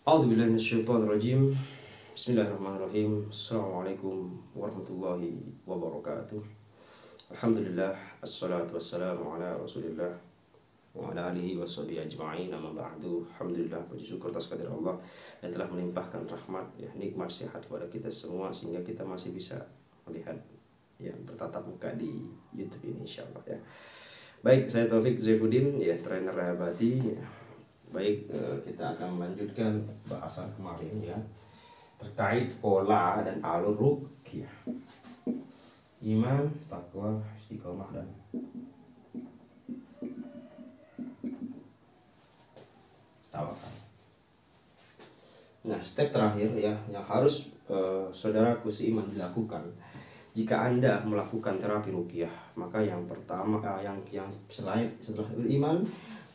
A'udzubillahi minasyaitonirrajim. Bismillahirrahmanirrahim. Assalamualaikum warahmatullahi wabarakatuh. Alhamdulillah, assalatu wassalamu ala Rasulillah wa ala alihi washabihi ajma'in. Amma ba'du. Alhamdulillah, puji syukur atas kehadirat Allah yang telah melimpahkan rahmat, nikmat sehat kepada kita semua sehingga kita masih bisa melihat bertatap muka di YouTube ini insyaallah ya. Baik, saya Taufik Zaifuddin trainer Rahabati. Baik, kita akan melanjutkan bahasan kemarin terkait pola dan alur ruqyah. Iman, takwa, istiqomah dan tawakal. Nah, step terakhir yang harus saudaraku seiman dilakukan jika Anda melakukan terapi ruqyah, maka yang pertama yang selain setelah beriman,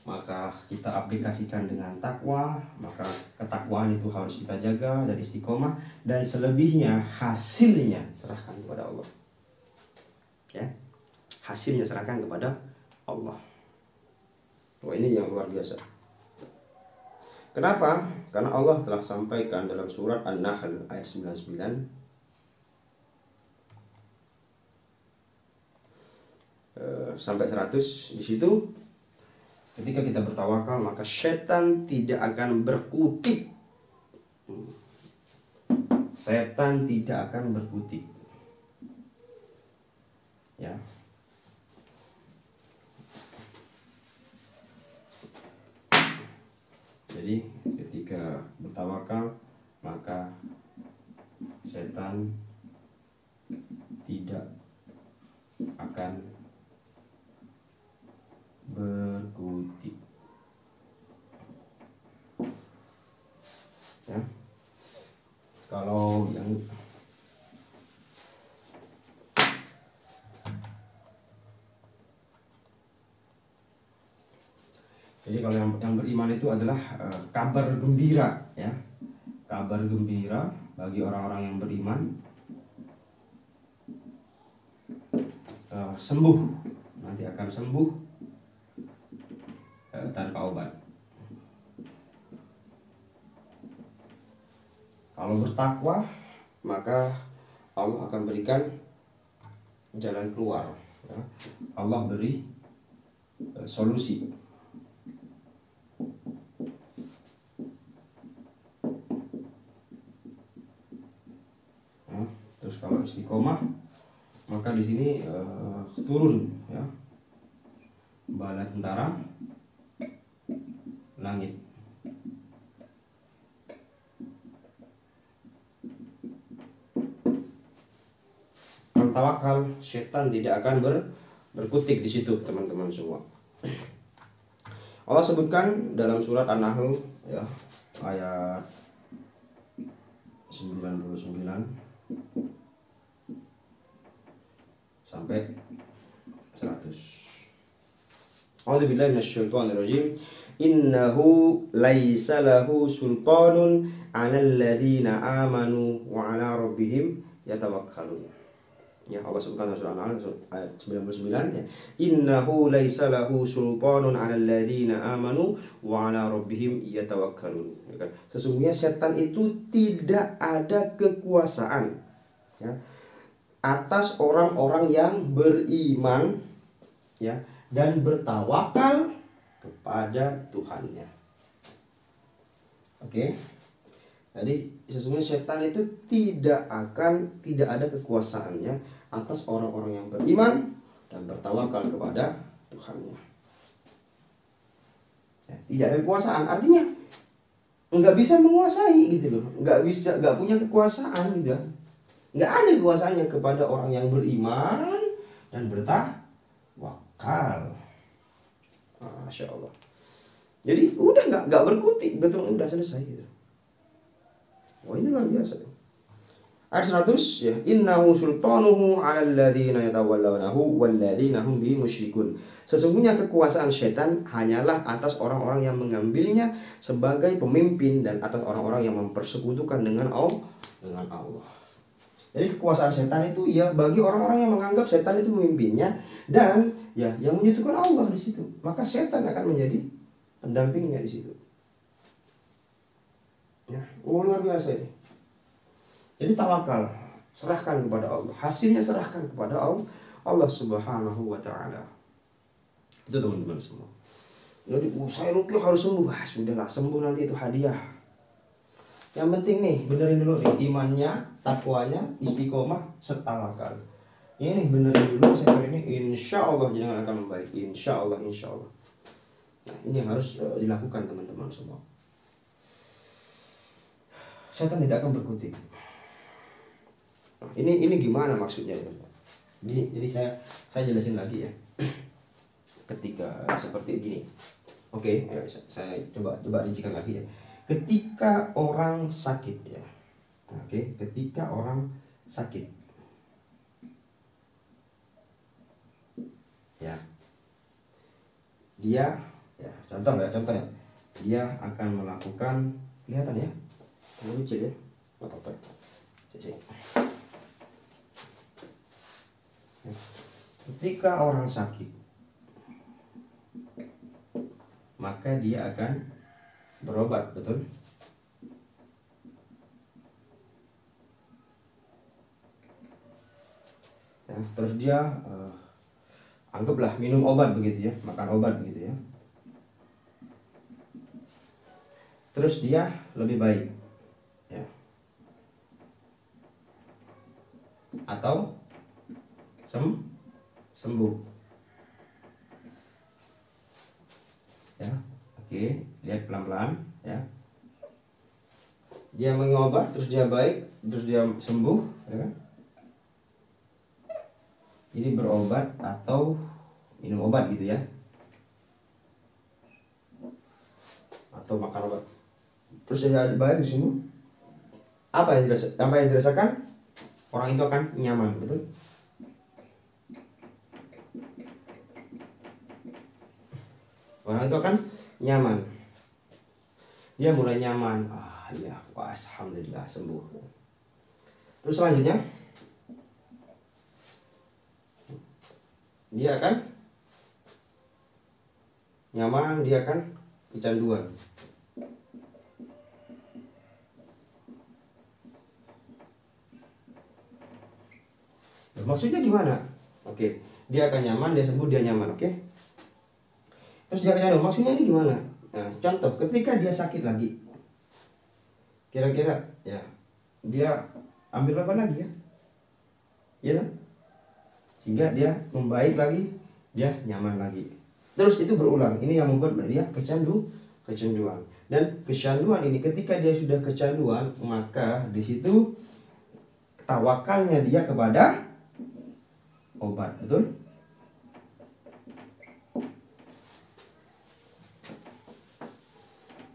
maka kita aplikasikan dengan takwa. Maka ketakwaan itu harus kita jaga dan istiqomah, dan selebihnya hasilnya serahkan kepada Allah. Ya, hasilnya serahkan kepada Allah. Wah, ini yang luar biasa. Kenapa? Karena Allah telah sampaikan dalam surat An-Nahl ayat 99 sampai 100. Di situ ketika kita bertawakal, maka setan tidak akan berkutik. Setan tidak akan berkutik. Ya. Jadi ketika bertawakal, maka setan tidak akan berkutik. Ya. Kalau yang beriman itu adalah kabar gembira, ya. Kabar gembira bagi orang-orang yang beriman. Sembuh, nanti akan sembuh tanpa obat. Kalau bertakwa, maka Allah akan berikan jalan keluar, ya. Allah beri solusi. Ya, terus kalau istiqomah, maka di sini turun, ya, bala tentara langit. Kalau tawakal, setan tidak akan berkutik di situ, teman-teman semua. Allah sebutkan dalam surat An-Nahl, ya, ayat 99 sampai 100. A'udzubillahi minasyaitonirrajim. Innahu laisa lahu sultanun 'alal ladzina amanu wa 'ala rabbihim yatawakkalun. Ya, Allah sebutkan dalam surah An-Nahl ayat 99, ya. Innahu laisa lahu sultanun 'alal ladzina amanu wa 'ala rabbihim yatawakkalun. Ya kan? Sesungguhnya setan itu tidak ada kekuasaan, ya, atas orang-orang yang beriman, ya, dan bertawakal kepada Tuhannya. Oke. Jadi sesungguhnya setan itu tidak ada kekuasaannya atas orang-orang yang beriman dan bertawakal kepada Tuhannya. Ya, tidak ada kekuasaan, artinya nggak bisa menguasai gitu loh, nggak punya kekuasaan juga, nggak ada kekuasaannya kepada orang yang beriman dan bertawakal. Masya Allah. Jadi udah nggak berkutik, betul, udah selesai gitu. Oh, ini luar biasa. Ayat 100, ya, innahu sultanuhu 'alal ladzina yatawallawnahu wal ladzina hum bihi musyrikun. Sesungguhnya kekuasaan setan hanyalah atas orang-orang yang mengambilnya sebagai pemimpin dan atas orang-orang yang mempersekutukan dengan Allah. Jadi kekuasaan setan itu ya bagi orang-orang yang menganggap setan itu pemimpinnya dan ya yang menyekutukan Allah di situ. Maka setan akan menjadi pendampingnya di situ. Ya, luar biasa ini. Jadi tawakal, serahkan kepada Allah. Hasilnya serahkan kepada Allah Subhanahu wa taala. Itu teman-teman semua. Jadi saya rukyah harus sembuh. Sudahlah, sembuh nanti itu hadiah. Yang penting nih, benerin dulu nih imannya, takwanya, istiqomah, serta tawakal. Ini nih benerin dulu sektor ini, insya Allah jangan akan membaik. Insya Allah, insya Allah. Nah, ini yang harus dilakukan teman-teman semua. Setan tidak akan berkutik. Nah, ini gimana maksudnya? Jadi saya jelasin lagi ya. Ketika seperti ini, oke, saya coba rincikan lagi ya. Ketika orang sakit ya, oke, ketika orang sakit, ya, dia, ya, contoh ya, dia akan melakukan, kelihatan ya, kecil ya, nggak apa-apa. Ketika orang sakit, maka dia akan berobat, betul? Ya, terus dia anggaplah minum obat begitu ya, makan obat begitu ya. Terus dia lebih baik, ya. Atau sembuh. Ya, oke, lihat pelan-pelan ya. Dia minum obat, terus dia baik, terus dia sembuh, ya kan? Ini berobat atau minum obat gitu ya, atau makan obat, terus dia baik, sembuh. Apa yang dirasakan? Orang itu akan nyaman, betul? Orang itu akan nyaman. Dia mulai nyaman. Ya, wah, alhamdulillah sembuh. Terus selanjutnya dia akan nyaman, dia akan kecanduan. Maksudnya gimana? Oke, dia akan nyaman, dia sembuh, dia nyaman, oke? Terus dia kecanduan, maksudnya ini gimana? Nah, contoh, ketika dia sakit lagi, kira-kira ya, dia ambil obat lagi ya, ya kan? Sehingga dia membaik lagi, dia nyaman lagi. Terus itu berulang. Ini yang membuat dia kecanduan. Dan kecanduan ini, ketika dia sudah kecanduan, maka di situ tawakalnya dia kepada obat, betul?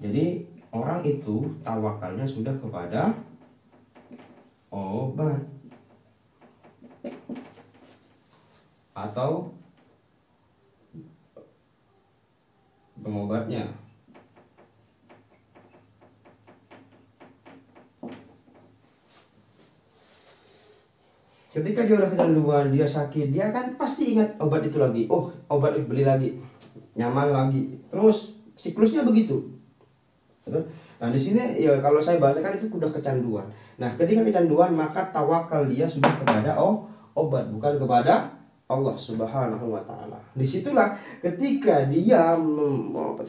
Jadi orang itu tawakalnya sudah kepada obat atau pengobatnya. Ketika dia udah kecanduan, dia sakit, dia kan pasti ingat obat itu lagi. Oh, obat itu beli lagi, nyaman lagi. Terus siklusnya begitu. Betul? Nah, di sini ya kalau saya bahasakan itu sudah kecanduan. Nah, ketika kecanduan maka tawakal dia sudah kepada obat, bukan kepada Allah Subhanahu wa taala. Disitulah ketika dia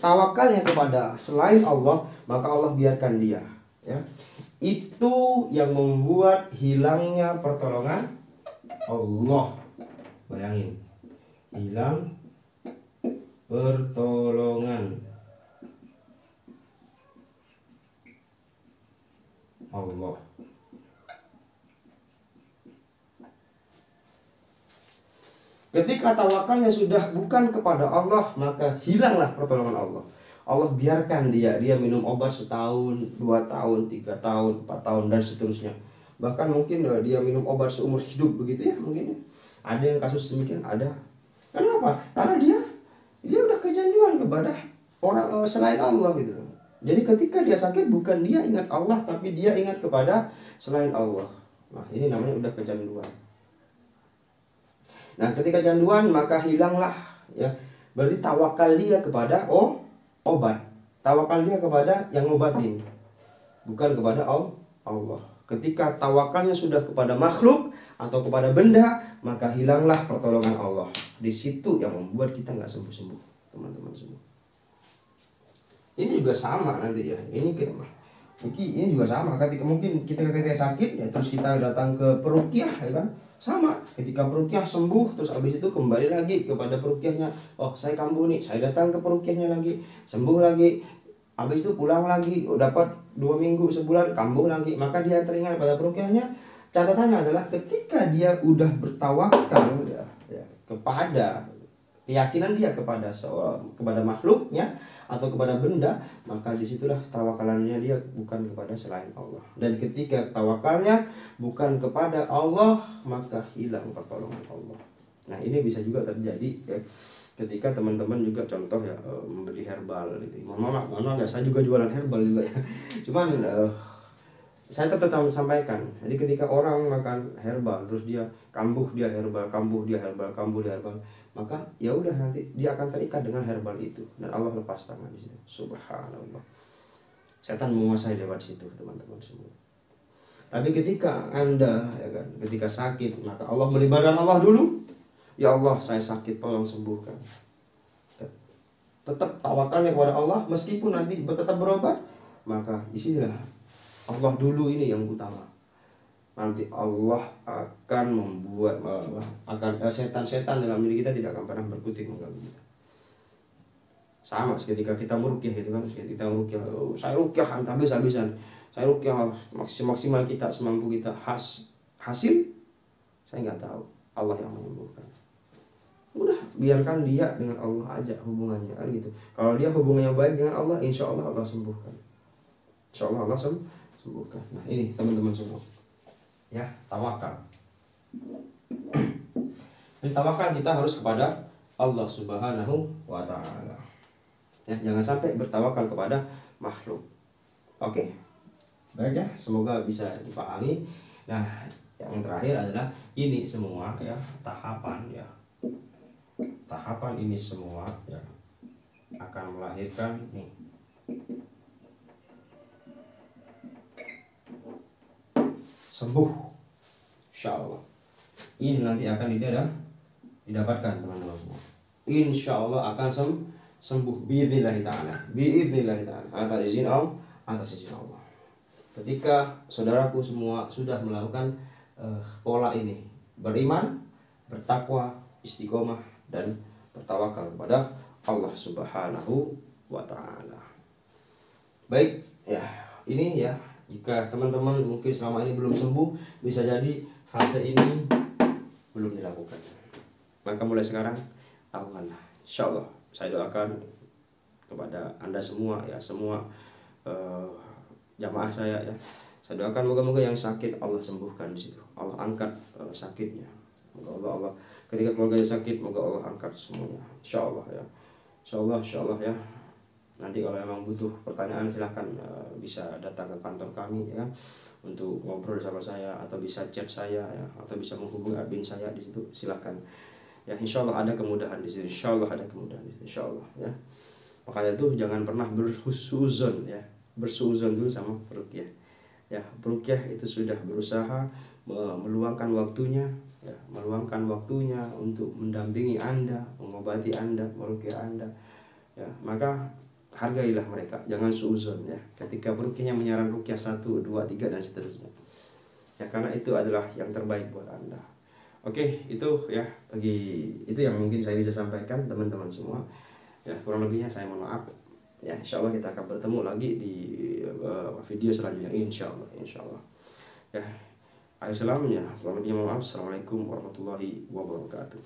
tawakalnya kepada selain Allah, maka Allah biarkan dia, ya. Itu yang membuat hilangnya pertolongan Allah. Bayangin, hilang pertolongan Allah. Ketika tawakalnya sudah bukan kepada Allah, maka hilanglah pertolongan Allah. Allah biarkan dia minum obat setahun, 2 tahun, 3 tahun, 4 tahun dan seterusnya. Bahkan mungkin dia minum obat seumur hidup begitu ya, mungkin ada yang kasus demikian ada. Kenapa? Karena dia udah kecanduan kepada orang selain Allah gitu. Jadi ketika dia sakit bukan dia ingat Allah, tapi dia ingat kepada selain Allah. Nah, ini namanya udah kecanduan. Nah, ketika kecanduan maka hilanglah ya. Berarti tawakal dia kepada obat. Tawakal dia kepada yang ngobatin. bukan kepada Allah. Ketika tawakalnya sudah kepada makhluk atau kepada benda, maka hilanglah pertolongan Allah. Di situ yang membuat kita nggak sembuh-sembuh, teman-teman semua. Ini juga sama nanti ya. Ini juga sama. Ketika mungkin kita sakit ya, terus kita datang ke peruqyah, ya kan? Sama. Ketika peruqyah sembuh, terus habis itu kembali lagi kepada peruqyahnya. Oh, saya kambuh nih, saya datang ke peruqyahnya lagi, sembuh lagi. Habis itu pulang lagi, dapat 2 minggu, sebulan, kambuh lagi. Maka dia teringat pada peruqyahnya. Catatannya adalah ketika dia udah bertawakal ya, kepada keyakinan dia kepada kepada makhluknya atau kepada benda, maka disitulah tawakalannya dia bukan kepada selain Allah. Dan ketika tawakalnya bukan kepada Allah, maka hilang pertolongan Allah. Nah, ini bisa juga terjadi ya, ketika teman-teman juga contoh ya, membeli herbal gitu. Mohon maaf ya, saya juga jualan herbal juga ya. Cuman saya tetap sampaikan. Jadi ketika orang makan herbal terus dia kambuh dia herbal, maka ya udah nanti dia akan terikat dengan herbal itu dan Allah lepas tangan di situ. Subhanallah. Setan menguasai lewat situ, teman-teman semua. Tapi ketika Anda ya kan, ketika sakit, maka Allah melibatkan Allah dulu. Ya Allah, saya sakit, tolong sembuhkan. Tetap tawakalnya kepada Allah meskipun nanti tetap berobat, maka isilah Allah dulu ini yang utama. Nanti Allah akan membuat setan-setan dalam diri kita tidak akan pernah berkutik mengganggu kita. Sama ketika kita meruqyah gitu kan, kita meruqyah, saya ruqyah habis-habisan, saya ruqyah maksimal kita semampu kita, hasil saya nggak tahu, Allah yang menyembuhkan. Udah biarkan dia dengan Allah aja hubungannya kan gitu. Kalau dia hubungannya baik dengan Allah, insya Allah Allah sembuhkan. Insya Allah Allah sembuhkan. Nah ini teman-teman semua, ya tawakal. Jadi tawakal kita harus kepada Allah Subhanahu wa Ta'ala. Ya, jangan sampai bertawakal kepada makhluk. Oke, baik ya, semoga bisa dipahami. Nah, yang terakhir adalah ini semua ya tahapan ya. Tahapan ini semua ya akan melahirkan nih sembuh, insya Allah. Ini nanti akan didapatkan teman-teman semua. Insya Allah akan sembuh biidznillah ta'ala. Biidznillah ta'ala. Atas izin Allah. Ketika saudaraku semua sudah melakukan pola ini, beriman, bertakwa, istiqomah dan bertawakal kepada Allah Subhanahu wa Ta'ala. Baik, ya ini ya, jika teman-teman mungkin selama ini belum sembuh, bisa jadi fase ini belum dilakukan. Maka mulai sekarang lakukanlah. Insyaallah saya doakan kepada Anda semua ya, semua jamaah saya ya. Saya doakan moga-moga yang sakit Allah sembuhkan di situ. Allah angkat sakitnya. Moga Allah ketika keluarganya sakit, moga Allah angkat semuanya. Insyaallah ya. Insyaallah ya. Nanti kalau memang butuh pertanyaan silahkan bisa datang ke kantor kami ya untuk ngobrol sama saya, atau bisa chat saya ya, atau bisa menghubungi admin saya di situ, silahkan. Ya insyaallah ada kemudahan di situ. Insyaallah ada kemudahan di situ. Insyaallah ya. Makanya itu jangan pernah berhusuzon ya. Bersuuzon dulu sama peruqyah. Ya, peruqyah itu sudah berusaha meluangkan waktunya ya, untuk mendampingi Anda, mengobati Anda, meruqyah Anda. Ya, maka hargailah mereka, jangan suuzon ya. Ketika peruqyahnya menyarankan ruqyah 1, 2, 3 dan seterusnya. Ya, karena itu adalah yang terbaik buat Anda. Oke, itu ya, itu yang mungkin saya bisa sampaikan teman-teman semua. Ya, kurang lebihnya saya mohon maaf. Ya, insyaallah kita akan bertemu lagi di video selanjutnya, insyaallah. Ya, akhir salamnya, kurang lebihnya mohon maaf. Assalamualaikum warahmatullahi wabarakatuh.